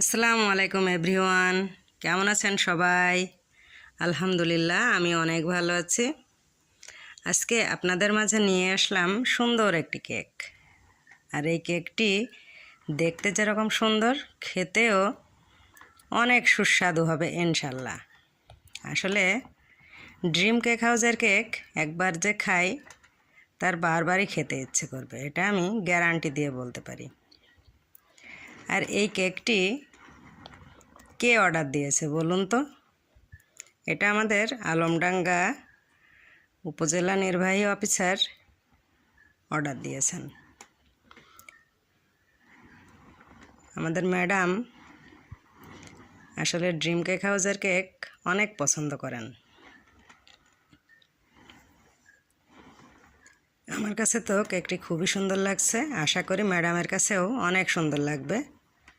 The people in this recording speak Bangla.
আসসালামু আলাইকুম এভরিওয়ান, কেমন আছেন সবাই? আলহামদুলিল্লাহ, আমি অনেক ভালো আছি। আজকে আপনাদের মাঝে নিয়ে আসলাম সুন্দর একটি কেক। আর এই কেকটি দেখতে যেরকম সুন্দর, খেতেও অনেক সুস্বাদু হবে ইনশাল্লাহ। আসলে ড্রিম কেক হাউসের কেক একবার যে খাই তার বারবারই খেতে ইচ্ছে করবে, এটা আমি গ্যারান্টি দিয়ে বলতে পারি। আর এই কেকটি কে অর্ডার দিয়েছে বলুন তো? এটা আমাদের আলমডাঙ্গা উপজেলা নির্বাহী অফিসার অর্ডার দিয়েছেন। আমাদের ম্যাডাম আসলে ড্রিম কেক হাউসের কেক অনেক পছন্দ করেন। আমার কাছে তো কেকটি খুবই সুন্দর লাগছে, আশা করি ম্যাডামের কাছেও অনেক সুন্দর লাগবে।